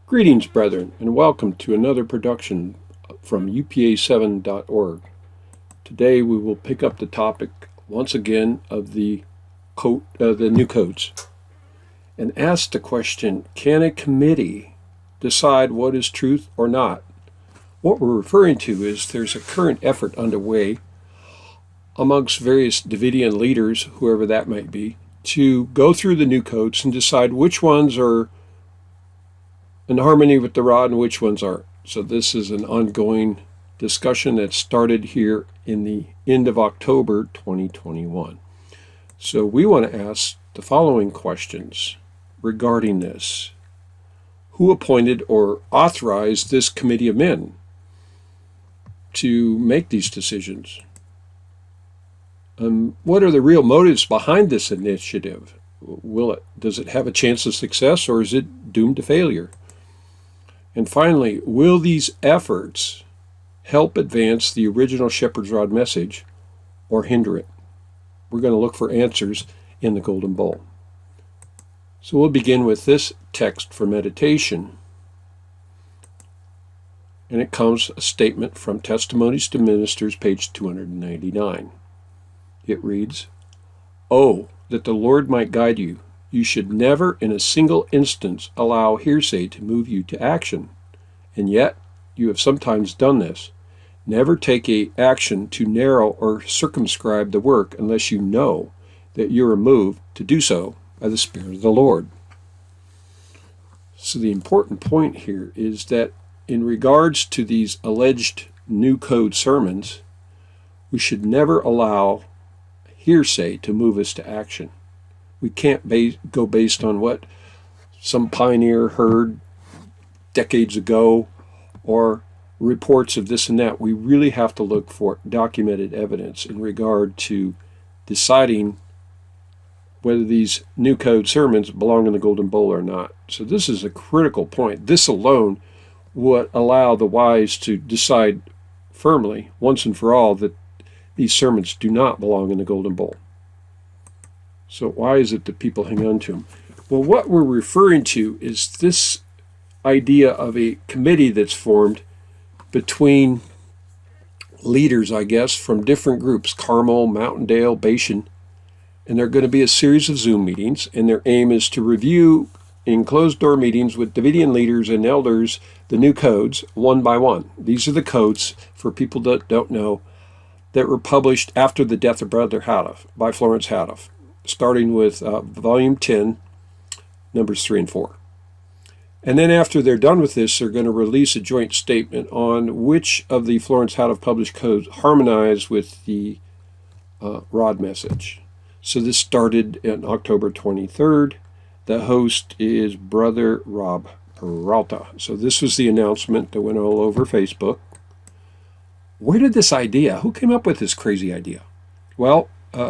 Greetings, brethren, and welcome to another production from upa7.org. Today we will pick up the topic once again of the new codes and ask the question, can a committee decide what is truth or not? What we're referring to is there's a current effort underway amongst various Davidian leaders, whoever that might be, to go through the new codes and decide which ones are in harmony with the rod and which ones aren't. So this is an ongoing discussion that started here in the end of October 2021. So we want to ask the following questions regarding this. Who appointed or authorized this committee of men to make these decisions? What are the real motives behind this initiative? Does it have a chance of success, or is it doomed to failure? And finally, will these efforts help advance the original Shepherd's Rod message or hinder it? We're going to look for answers in the Golden Bowl. So we'll begin with this text for meditation. And it comes a statement from Testimonies to Ministers, page 299. It reads, "Oh, that the Lord might guide you. You should never in a single instance allow hearsay to move you to action. And yet, you have sometimes done this. Never take action to narrow or circumscribe the work unless you know that you are moved to do so by the Spirit of the Lord." So the important point here is that in regards to these alleged new code sermons, we should never allow hearsay to move us to action. We can't go based on what some pioneer heard decades ago or reports of this and that. We really have to look for documented evidence in regard to deciding whether these new code sermons belong in the Golden Bowl or not. So this is a critical point. This alone would allow the wise to decide firmly, once and for all, that these sermons do not belong in the Golden Bowl. So why is it that people hang on to them? Well, what we're referring to is this idea of a committee that's formed between leaders, I guess, from different groups, Carmel, Mountaindale, Bashan, and there are going to be a series of Zoom meetings, and their aim is to review in closed-door meetings with Davidian leaders and elders the new codes one by one. These are the codes, for people that don't know, that were published after the death of Brother Houteff by Florence Houteff, starting with volume 10, numbers 3 and 4. And then after they're done with this, they're going to release a joint statement on which of the Florence Houteff published codes harmonize with the rod message. So this started on October 23rd. The host is Brother Rob Peralta. So this was the announcement that went all over Facebook. Where did this idea, who came up with this crazy idea? Well,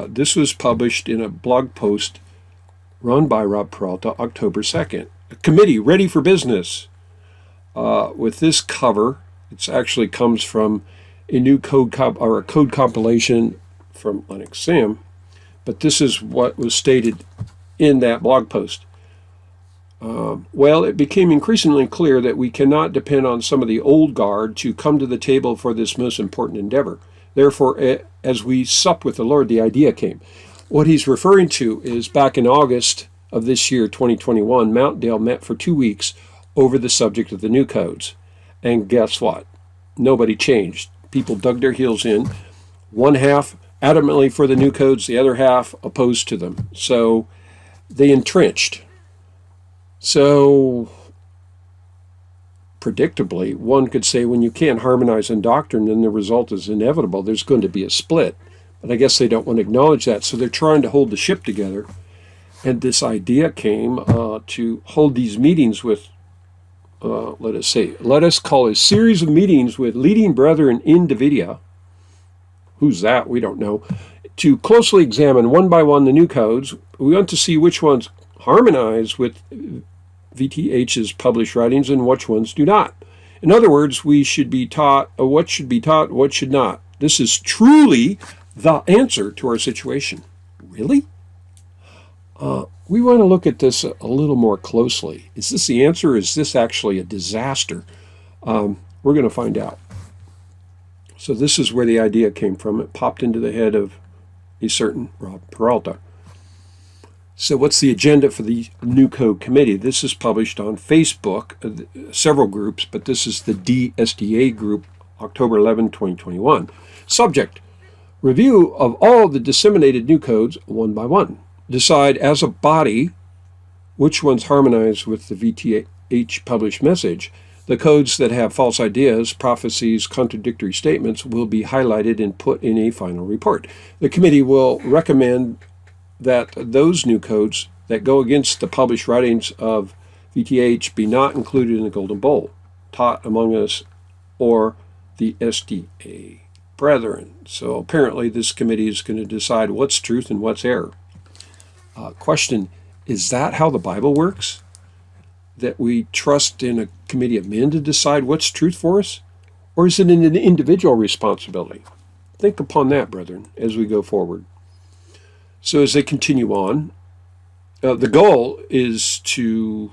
this was published in a blog post run by Rob Peralta, October 2nd. A committee ready for business. With this cover, it actually comes from a new code code compilation from Lennox Sam, but this is what was stated in that blog post. Well, it became increasingly clear that we cannot depend on some of the old guard to come to the table for this most important endeavor. Therefore, as we supped with the Lord, the idea came. What he's referring to is back in August of this year, 2021, Mountaindale met for 2 weeks over the subject of the new codes. And guess what? Nobody changed. People dug their heels in. One half adamantly for the new codes, the other half opposed to them. So they entrenched. So, predictably, one could say when you can't harmonize in doctrine, then the result is inevitable. There's going to be a split. But I guess they don't want to acknowledge that, so they're trying to hold the ship together. And this idea came to hold these meetings with, let us call a series of meetings with leading brethren in Davidia. Who's that? We don't know. To closely examine one by one the new codes. We want to see which ones harmonize with VTH's published writings and which ones do not. In other words, we should be taught what should be taught, what should not. This is truly the answer to our situation. Really? We want to look at this a little more closely. Is this the answer, or is this actually a disaster? We're going to find out. So this is where the idea came from. It popped into the head of a certain Rob Peralta. So what's the agenda for the New Code Committee? This is published on Facebook, several groups, but this is the DSDA group, October 11, 2021. Subject: review of all the disseminated new codes one by one. Decide as a body which ones harmonize with the VTH published message. The codes that have false ideas, prophecies, contradictory statements will be highlighted and put in a final report. The committee will recommend that those new codes that go against the published writings of VTH be not included in the Golden Bowl, taught among us, or the SDA brethren. So apparently this committee is going to decide what's truth and what's error. Question: is that how the Bible works? That we trust in a committee of men to decide what's truth for us? Or is it an individual responsibility? Think upon that, brethren, as we go forward. So as they continue on, the goal is to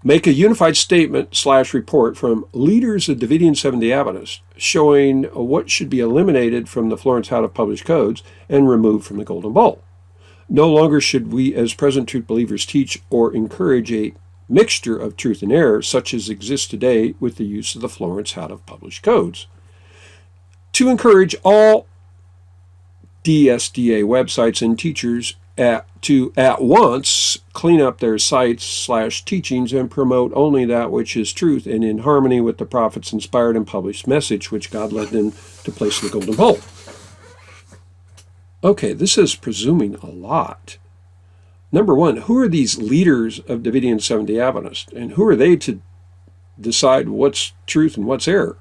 make a unified statement / report from leaders of Davidian Seventh-day Adventists showing what should be eliminated from the Florence Houteff published codes and removed from the Golden Bowl. No longer should we as present truth believers teach or encourage a mixture of truth and error such as exists today with the use of the Florence Houteff published codes. To encourage all DSDA websites and teachers to at once clean up their sites / teachings and promote only that which is truth and in harmony with the prophet's inspired and published message which God led them to place in the Golden Bowl. Okay, this is presuming a lot. Number one, who are these leaders of Davidian Seventh-day Adventists, and who are they to decide what's truth and what's error?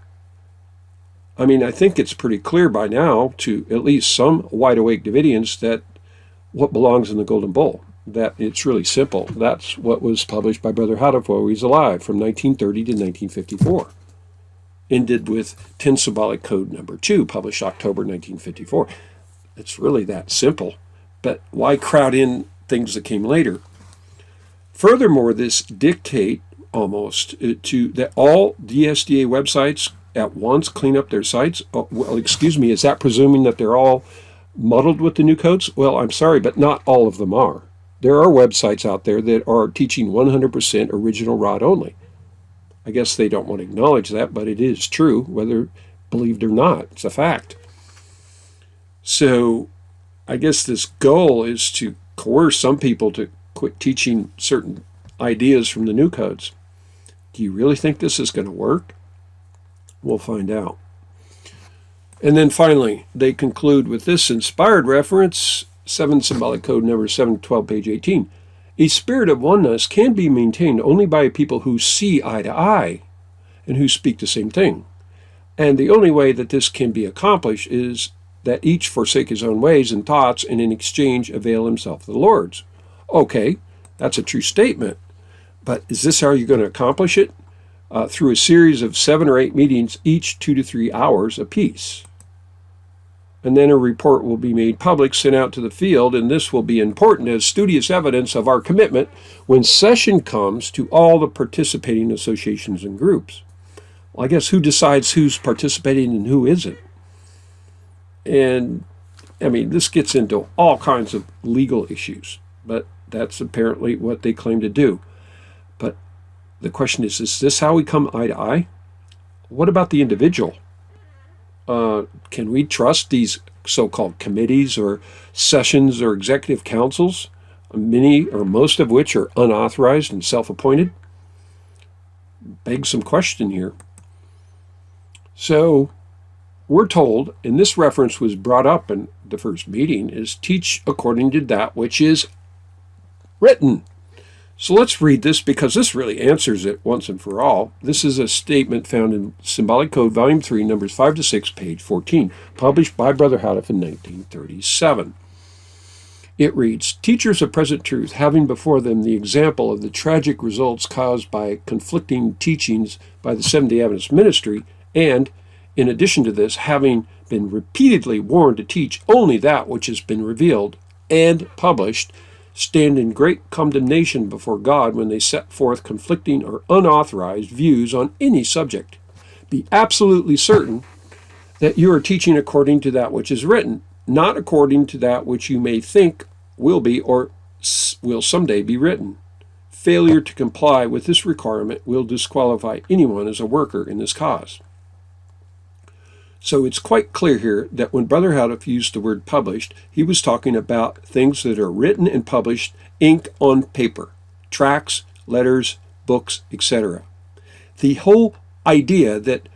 I mean, I think it's pretty clear by now to at least some wide-awake Davidians that what belongs in the Golden Bowl, that it's really simple. That's what was published by Brother Houteff while he was alive from 1930 to 1954. Ended with 10 Symbolic Code number 2, published October 1954. It's really that simple. But why crowd in things that came later? Furthermore, this dictate almost to that all DSDA websites at once clean up their sites. Oh, well, excuse me, is that presuming that they're all muddled with the new codes? Well, I'm sorry, but not all of them are. There are websites out there that are teaching 100% original rod only. I guess they don't want to acknowledge that, but it is true, whether believed or not. It's a fact. So I guess this goal is to coerce some people to quit teaching certain ideas from the new codes. Do you really think this is going to work? We'll find out. And then finally, they conclude with this inspired reference, 7 Symbolic Code number 712, page 18. A spirit of oneness can be maintained only by people who see eye to eye and who speak the same thing. And the only way that this can be accomplished is that each forsake his own ways and thoughts and in exchange avail himself of the Lord's. Okay, that's a true statement. But is this how you're going to accomplish it? Through a series of 7 or 8 meetings, each 2 to 3 hours apiece. And then a report will be made public, sent out to the field, and this will be important as studious evidence of our commitment when session comes to all the participating associations and groups. Well, I guess who decides who's participating and who isn't? And, I mean, this gets into all kinds of legal issues, but that's apparently what they claim to do. But the question is this how we come eye to eye? What about the individual? Can we trust these so-called committees or sessions or executive councils, many or most of which are unauthorized and self-appointed? Begs some question here. So we're told, and this reference was brought up in the first meeting, is teach according to that which is written. So let's read this because this really answers it once and for all. This is a statement found in Symbolic Code, Volume 3, numbers 5 to 6, page 14, published by Brother Houteff in 1937. It reads, teachers of present truth, having before them the example of the tragic results caused by conflicting teachings by the Seventh-day Adventist ministry, and, in addition to this, having been repeatedly warned to teach only that which has been revealed and published, stand in great condemnation before God when they set forth conflicting or unauthorized views on any subject. Be absolutely certain that you are teaching according to that which is written, not according to that which you may think will be or will someday be written. Failure to comply with this requirement will disqualify anyone as a worker in this cause. So it's quite clear here that when Brother Houteff used the word published, he was talking about things that are written and published, inked on paper, tracts, letters, books, etc. The whole idea that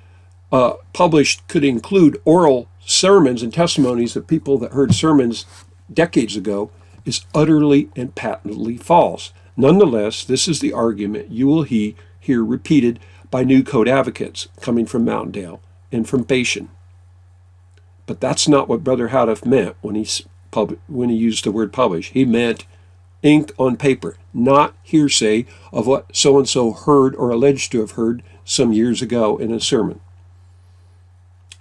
published could include oral sermons and testimonies of people that heard sermons decades ago is utterly and patently false. Nonetheless, this is the argument you will hear repeated by New Code advocates coming from Mountaindale and from Bashan. But that's not what Brother Houteff meant when he used the word publish. He meant inked on paper, not hearsay of what so-and-so heard or alleged to have heard some years ago in a sermon.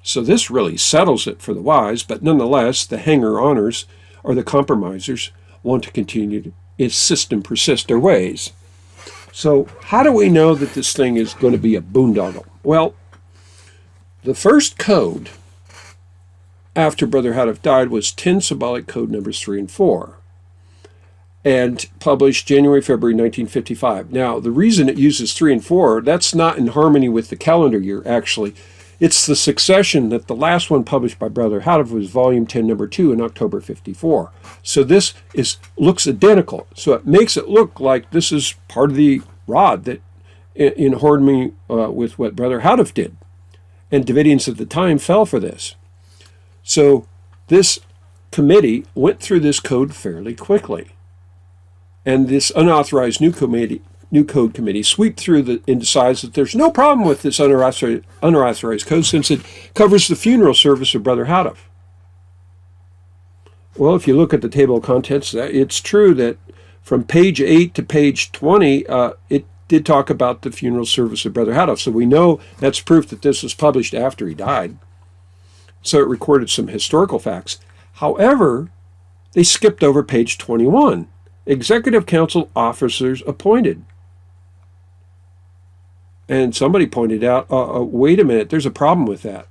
So this really settles it for the wise, but nonetheless, the hanger-oners or the compromisers want to continue to insist and persist their ways. So how do we know that this thing is going to be a boondoggle? Well, the first code after Brother Houteff died was 10 Symbolic Code numbers 3 and 4, and published January, February 1955. Now, the reason it uses 3 and 4, that's not in harmony with the calendar year, actually. It's the succession that the last one published by Brother Houteff was volume 10, number 2 in October 54. So this looks identical. So it makes it look like this is part of the rod that in harmony with what Brother Houteff did. And Davidians at the time fell for this. So this committee went through this code fairly quickly. And this unauthorized New Code Committee sweep through and decides that there's no problem with this unauthorized code since it covers the funeral service of Brother Houteff. Well, if you look at the table of contents, it's true that from page 8 to page 20, it did talk about the funeral service of Brother Houteff. So we know that's proof that this was published after he died. So it recorded some historical facts. However, they skipped over page 21. Executive Council officers appointed. And somebody pointed out, wait a minute, there's a problem with that.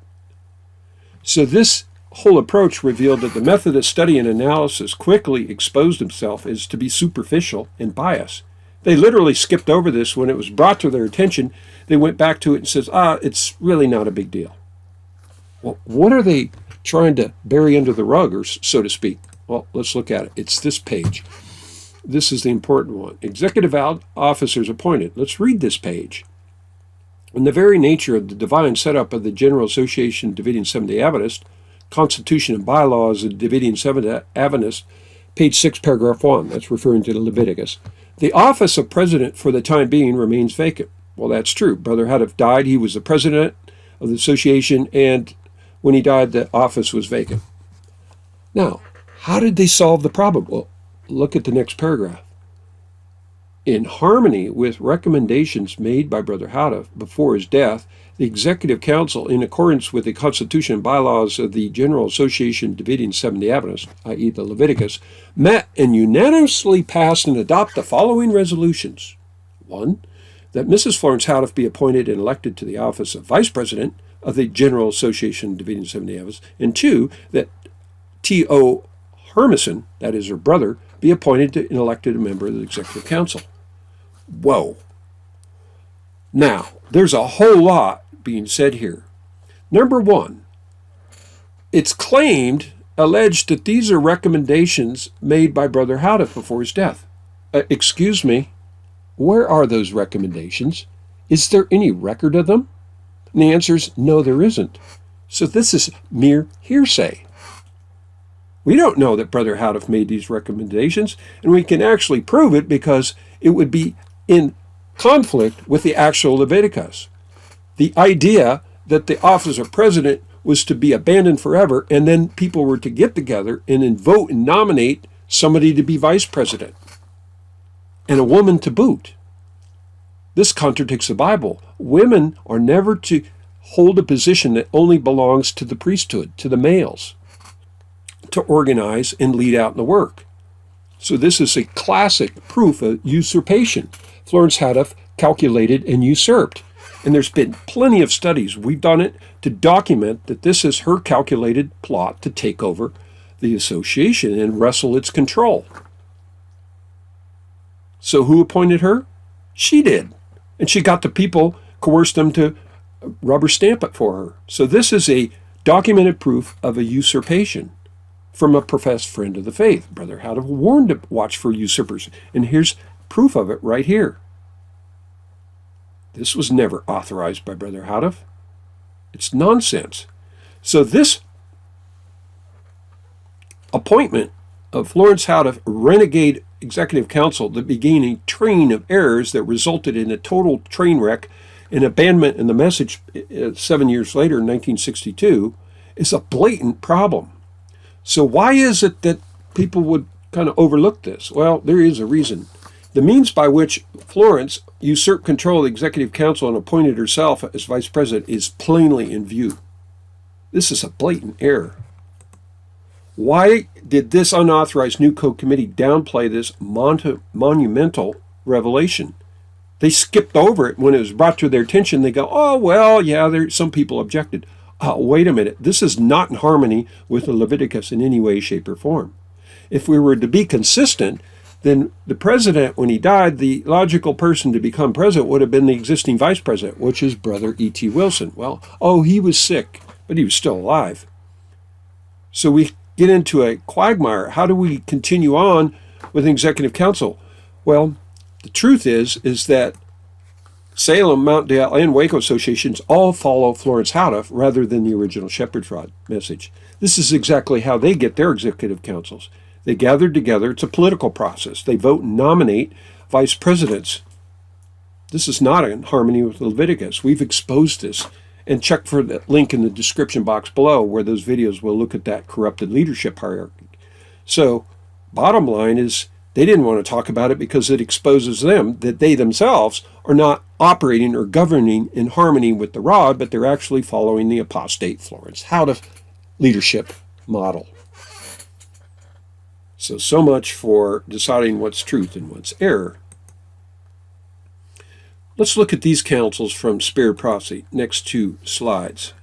So this whole approach revealed that the method of study and analysis quickly exposed himself as to be superficial and biased. They literally skipped over this when it was brought to their attention. They went back to it and says, it's really not a big deal. Well, what are they trying to bury under the rug, or so to speak? Well, let's look at it. It's this page. This is the important one. Executive officers appointed. Let's read this page. In the very nature of the divine setup of the General Association Davidian Seventh-day Adventist, Constitution and Bylaws of the Davidian Seventh-day Adventist, page 6, paragraph 1, that's referring to Leviticus, the office of president for the time being remains vacant. Well, that's true. Brother Houteff died. He was the president of the association, and when he died, the office was vacant. Now, how did they solve the problem? Well, look at the next paragraph. In harmony with recommendations made by Brother Houteff before his death, the Executive Council, in accordance with the Constitution and Bylaws of the General Association Davidian Seventh-day Adventist, i.e. the Leviticus, met and unanimously passed and adopted the following resolutions. 1. That Mrs. Florence Houteff be appointed and elected to the office of Vice President of the General Association Davidian Seventh-day Adventist. And 2. That T.O. Hermison, that is her brother, be appointed and elected a member of the Executive Council. Whoa. Now, there's a whole lot being said here. Number 1, it's alleged that these are recommendations made by Brother Houteff before his death. Excuse me, where are those recommendations? Is there any record of them? And the answer is no, there isn't. So this is mere hearsay. We don't know that Brother Houteff made these recommendations, and we can actually prove it because it would be in conflict with the actual Leviticus. The idea that the office of president was to be abandoned forever, and then people were to get together and then vote and nominate somebody to be vice president, and a woman to boot. This contradicts the Bible. Women are never to hold a position that only belongs to the priesthood, to the males, to organize and lead out in the work. So this is a classic proof of usurpation. Florence Houteff calculated and usurped. And there's been plenty of studies, we've done it, to document that this is her calculated plot to take over the association and wrestle its control. So who appointed her? She did. And she got the people, coerced them to rubber stamp it for her. So this is a documented proof of a usurpation from a professed friend of the faith. Brother Houteff warned to watch for usurpers. And here's proof of it right here. This was never authorized by Brother Houteff. It's nonsense. So this appointment of Florence Houteff, renegade executive council, that began a train of errors that resulted in a total train wreck and abandonment in the message 7 years later in 1962, is a blatant problem. So why is it that people would kind of overlook this? Well, there is a reason. The means by which Florence usurped control of the executive council and appointed herself as vice president is plainly in view. This is a blatant error. Why did this unauthorized New Code Committee downplay this monumental revelation? They skipped over it when it was brought to their attention. They go, oh, well, yeah, some people objected. Wait a minute. This is not in harmony with the Leviticus in any way, shape, or form. If we were to be consistent, then the president, when he died, the logical person to become president would have been the existing vice president, which is Brother E.T. Wilson. Well, he was sick, but he was still alive. So we get into a quagmire. How do we continue on with an executive council? Well, the truth is that Salem, Mount Dale, and Waco Associations all follow Florence Houteff rather than the original Shepherd's Rod message. This is exactly how they get their executive councils. They gather together. It's a political process. They vote and nominate vice presidents. This is not in harmony with Leviticus. We've exposed this. And check for the link in the description box below where those videos will look at that corrupted leadership hierarchy. So, bottom line is, they didn't want to talk about it because it exposes them that they themselves are not operating or governing in harmony with the rod, but they're actually following the apostate Florence Houteff leadership model. So much for deciding what's truth and what's error. Let's look at these counsels from Spirit Prophecy, next 2 slides.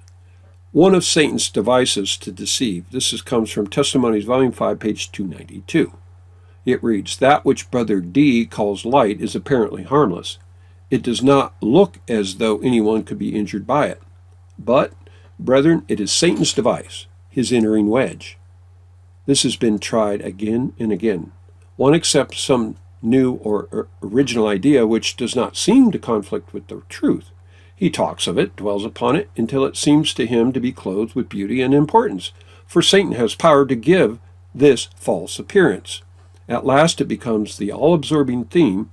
One of Satan's devices to deceive. This comes from Testimonies, Volume 5, page 292. It reads, that which Brother D calls light is apparently harmless. It does not look as though anyone could be injured by it. But, brethren, it is Satan's device, his entering wedge. This has been tried again and again. One accepts some new or original idea which does not seem to conflict with the truth. He talks of it, dwells upon it, until it seems to him to be clothed with beauty and importance. For Satan has power to give this false appearance. At last it becomes the all-absorbing theme,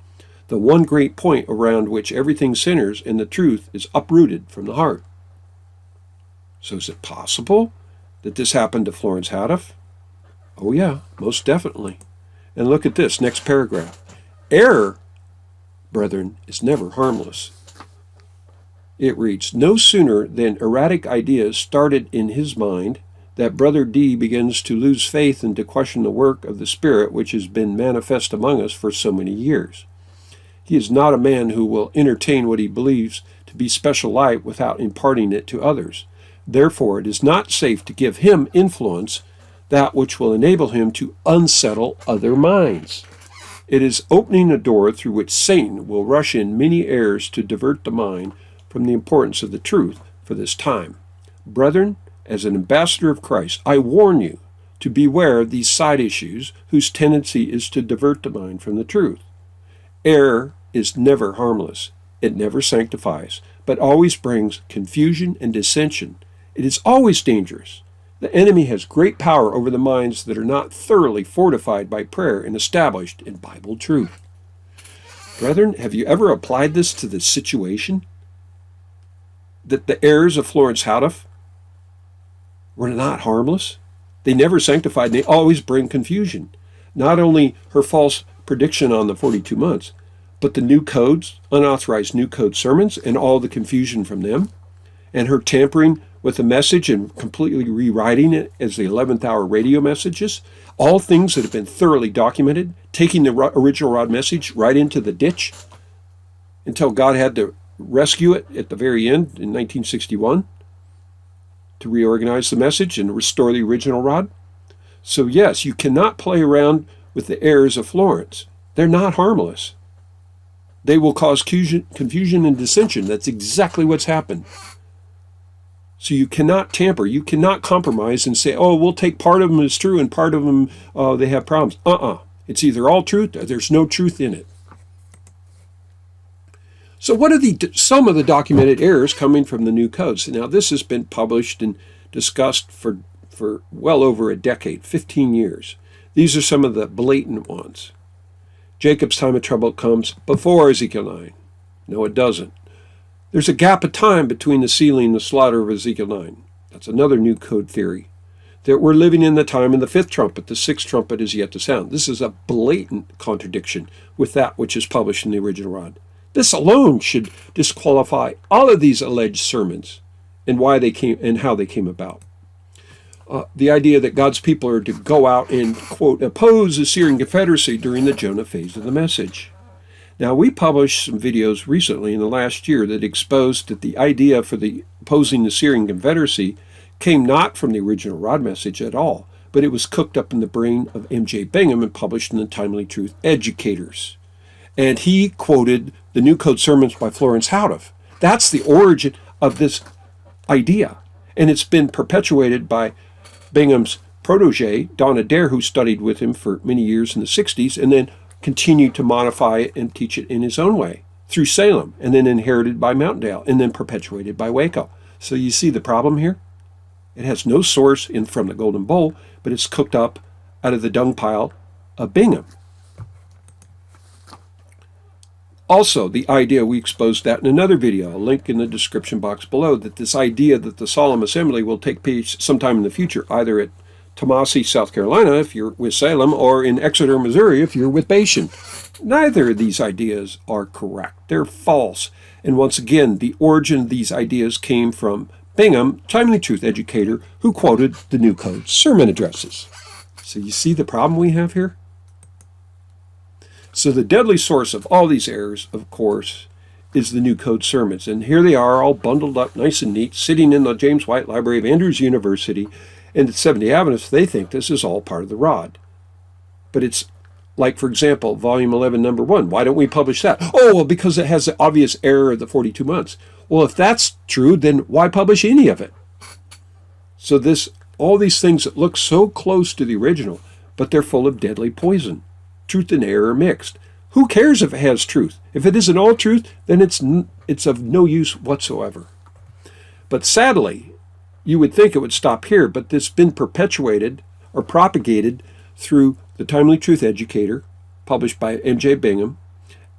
the one great point around which everything centers, and the truth is uprooted from the heart. So is it possible that this happened to Florence Houteff? Oh yeah, most definitely. And look at this, next paragraph. Error, brethren, is never harmless. It reads, no sooner than erratic ideas started in his mind that Brother D begins to lose faith and to question the work of the Spirit which has been manifest among us for so many years. He is not a man who will entertain what he believes to be special light without imparting it to others. Therefore, it is not safe to give him influence, that which will enable him to unsettle other minds. It is opening a door through which Satan will rush in many errors to divert the mind from the importance of the truth for this time. Brethren, as an ambassador of Christ, I warn you to beware of these side issues whose tendency is to divert the mind from the truth. Error is never harmless. It never sanctifies, but always brings confusion and dissension. It is always dangerous. The enemy has great power over the minds that are not thoroughly fortified by prayer and established in Bible truth. Brethren, have you ever applied this to this situation? That the errors of Florence Houteff were not harmless? They never sanctified, and they always bring confusion. Not only her false prediction on the 42 months, but the new codes, unauthorized new code sermons, and all the confusion from them, and her tampering with a message and completely rewriting it as the 11th hour radio messages, all things that have been thoroughly documented, taking the original rod message right into the ditch until God had to rescue it at the very end in 1961 to reorganize the message and restore the original rod. So yes, you cannot play around with the errors of Florence. They're not harmless. They will cause confusion and dissension. That's exactly what's happened. So you cannot tamper. You cannot compromise and say, oh, we'll take part of them as true and part of them, they have problems. It's either all truth or there's no truth in it. So what are some of the documented errors coming from the new codes? Now, this has been published and discussed for well over a decade, 15 years. These are some of the blatant ones. Jacob's time of trouble comes before Ezekiel 9. No, it doesn't. There's a gap of time between the sealing and the slaughter of Ezekiel 9. That's another new code theory. That we're living in the time of the fifth trumpet. The sixth trumpet is yet to sound. This is a blatant contradiction with that which is published in the original rod. This alone should disqualify all of these alleged sermons and why they came and how they came about. The idea that God's people are to go out and, quote, oppose the Syrian Confederacy during the Jonah phase of the message. Now, we published some videos recently in the last year that exposed that the idea for the opposing the Syrian Confederacy came not from the original rod message at all, but it was cooked up in the brain of M.J. Bingham and published in the Timely Truth Educators. And he quoted the New Code sermons by Florence Houteff. That's the origin of this idea. And it's been perpetuated by Bingham's protege, Don Adair, who studied with him for many years in the 60s, and then continued to modify it and teach it in his own way through Salem, and then inherited by Mountaindale, and then perpetuated by Waco. So you see the problem here? It has no source from the Golden Bowl, but it's cooked up out of the dung pile of Bingham. Also, the idea, we exposed that in another video, a link in the description box below, that this idea that the Solemn Assembly will take place sometime in the future, either at Tomasi, South Carolina, if you're with Salem, or in Exeter, Missouri, if you're with Bashan. Neither of these ideas are correct. They're false. And once again, the origin of these ideas came from Bingham, Timely Truth Educator, who quoted the New Code sermon addresses. So you see the problem we have here? So the deadly source of all these errors, of course, is the New Code sermons. And here they are, all bundled up nice and neat, sitting in the James White Library of Andrews University. And at 70 Adventists, they think this is all part of the rod. But it's like, for example, Volume 11, Number 1. Why don't we publish that? Oh, well, because it has the obvious error of the 42 months. Well, if that's true, then why publish any of it? So all these things that look so close to the original, but they're full of deadly poison. Truth and error mixed. Who cares if it has truth? If it isn't all truth, then it's of no use whatsoever. But sadly, you would think it would stop here, but this has been perpetuated or propagated through the Timely Truth Educator, published by M.J. Bingham,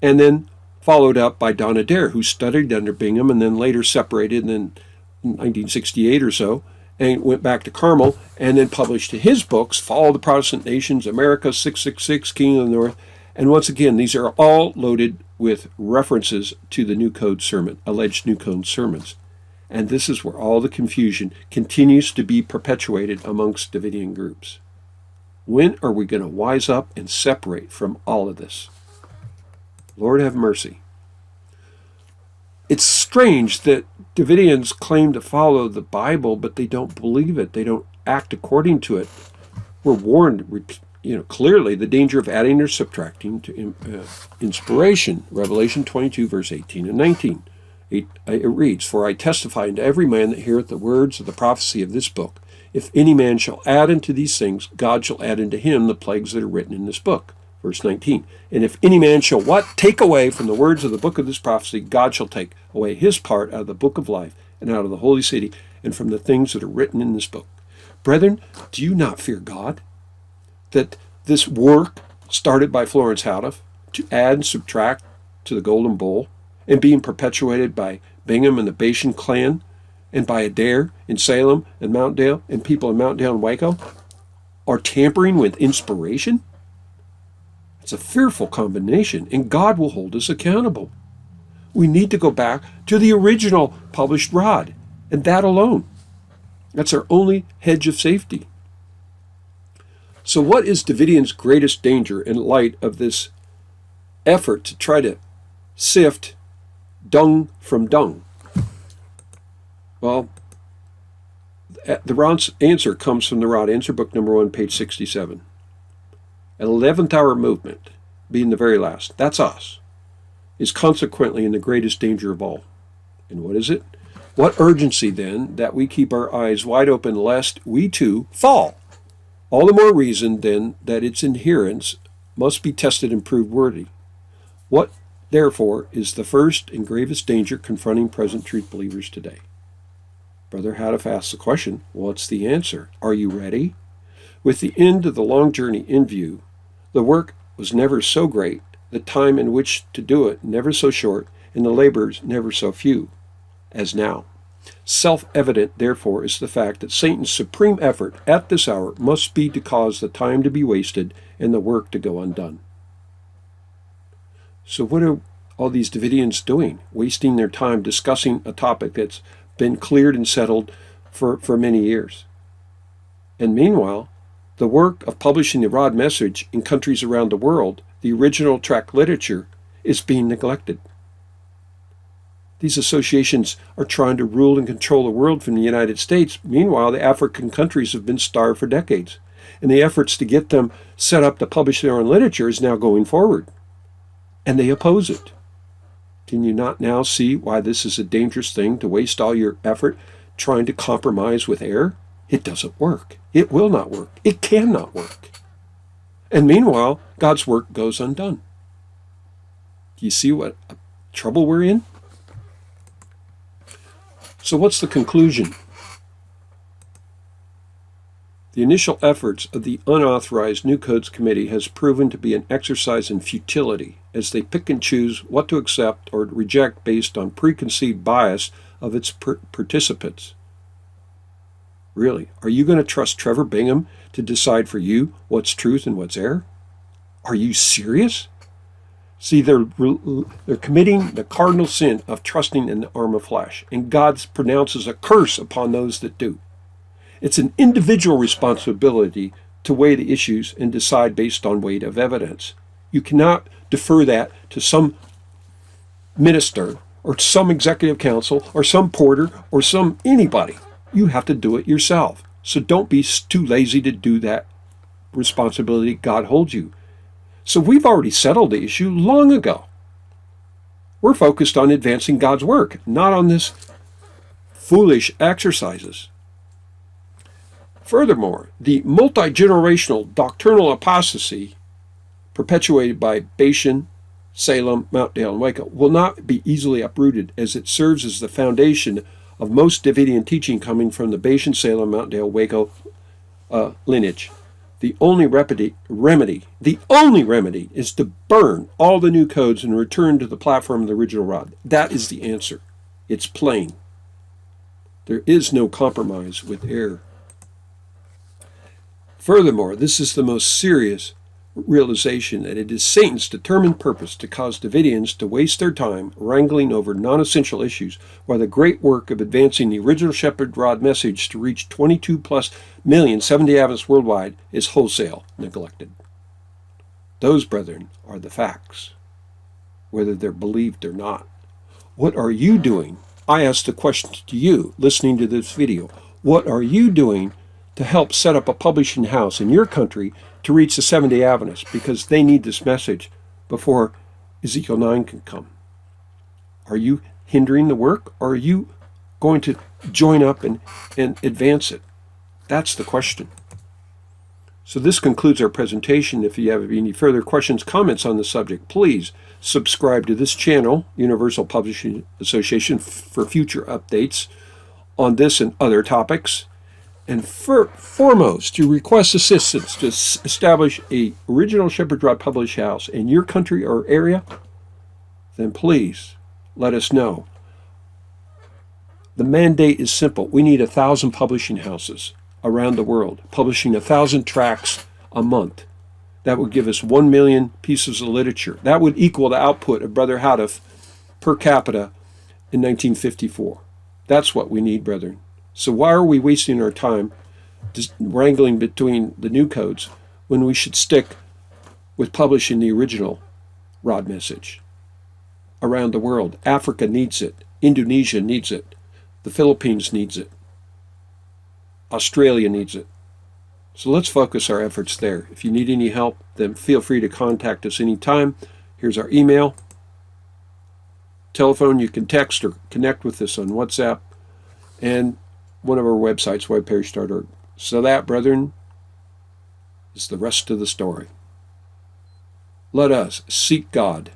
and then followed up by Don Adair, who studied under Bingham and then later separated in 1968 or so, and went back to Carmel, and then published his books, Fall of the Protestant Nations, America 666, King of the North. And once again, these are all loaded with references to the New Code sermon, alleged New Code sermons. And this is where all the confusion continues to be perpetuated amongst Davidian groups. When are we going to wise up and separate from all of this? Lord have mercy. It's strange that Davidians claim to follow the Bible, but they don't believe it. They don't act according to it. We're warned, clearly the danger of adding or subtracting to inspiration. Revelation 22, verse 18 and 19. It reads, "For I testify unto every man that heareth the words of the prophecy of this book. If any man shall add unto these things, God shall add unto him the plagues that are written in this book." Verse 19. "And if any man shall what? Take away from the words of the book of this prophecy, God shall take away his part out of the book of life and out of the holy city and from the things that are written in this book." Brethren, do you not fear God? That this work started by Florence Houteff to add and subtract to the Golden Bowl and being perpetuated by Bingham and the Bashan clan and by Adair in Salem and Mountaindale and people in Mountaindale and Waco are tampering with inspiration? It's a fearful combination, and God will hold us accountable. We need to go back to the original published rod, and that alone. That's our only hedge of safety. So what is Davidians' greatest danger in light of this effort to try to sift dung from dung? Well, the answer comes from the Rod Answer, book number 1, page 67. An 11th hour movement, being the very last, that's us, is consequently in the greatest danger of all. And what is it? What urgency, then, that we keep our eyes wide open lest we too fall. All the more reason, then, that its adherents must be tested and proved worthy. What, therefore, is the first and gravest danger confronting present truth believers today? Brother Houteff asks the question, what's the answer? Are you ready? With the end of the long journey in view, the work was never so great, the time in which to do it never so short, and the labors never so few as now. Self-evident, therefore, is the fact that Satan's supreme effort at this hour must be to cause the time to be wasted and the work to go undone. So what are all these Davidians doing? Wasting their time discussing a topic that's been cleared and settled for many years. And meanwhile, the work of publishing the Rod message in countries around the world, the original tract literature, is being neglected. These associations are trying to rule and control the world from the United States. Meanwhile, the African countries have been starved for decades. And the efforts to get them set up to publish their own literature is now going forward. And they oppose it. Can you not now see why this is a dangerous thing to waste all your effort trying to compromise with error? It doesn't work. It will not work. It cannot work. And meanwhile, God's work goes undone. Do you see what trouble we're in? So what's the conclusion? The initial efforts of the Unauthorized New Codes Committee has proven to be an exercise in futility, as they pick and choose what to accept or reject based on preconceived bias of its participants. Really, are you going to trust Trevor Bingham to decide for you what's truth and what's error? Are you serious? See, they're committing the cardinal sin of trusting in the arm of flesh, and God pronounces a curse upon those that do. It's an individual responsibility to weigh the issues and decide based on weight of evidence. You cannot defer that to some minister or some executive council or some porter or some anybody. You have to do it yourself. So don't be too lazy to do that responsibility God holds you. So we've already settled the issue long ago. We're focused on advancing God's work, not on this foolish exercises. Furthermore, the multi-generational doctrinal apostasy perpetuated by Bashan, Salem, Mount Dale, and Waco will not be easily uprooted, as it serves as the foundation of most Davidian teaching coming from the Bashan, Salem, Mount Dale, Waco lineage. The only remedy is to burn all the new codes and return to the platform of the original Rod. That is the answer. It's plain. There is no compromise with error. Furthermore, this is the most serious realization that it is Satan's determined purpose to cause Davidians to waste their time wrangling over non-essential issues, while the great work of advancing the original Shepherd Rod message to reach 22+ million Seventh-day Adventists worldwide is wholesale neglected. Those, brethren, are the facts, whether they're believed or not. What are you doing? I ask the question to you listening to this video. What are you doing to help set up a publishing house in your country to reach the Seventh-day Adventists, because they need this message before Ezekiel 9 can come? Are you hindering the work, or are you going to join up and advance it? That's the question. So this concludes our presentation. If you have any further questions, comments on the subject, please subscribe to this channel, Universal Publishing Association, for future updates on this and other topics. And foremost, to request assistance to establish a original Shepherd Rod published house in your country or area, then please let us know. The mandate is simple. We need 1,000 publishing houses around the world, publishing 1,000 tracts a month. That would give us 1 million pieces of literature. That would equal the output of Brother Houteff per capita in 1954. That's what we need, brethren. So why are we wasting our time just wrangling between the new codes when we should stick with publishing the original rod message around the world? Africa needs it. Indonesia needs it. The Philippines needs it. Australia needs it. So let's focus our efforts there. If you need any help, then feel free to contact us anytime. Here's our email. Telephone, you can text or connect with us on WhatsApp. And one of our websites, whiteparish.org. So that, brethren, is the rest of the story. Let us seek God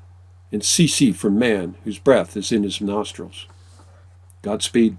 and cease from man whose breath is in his nostrils. Godspeed.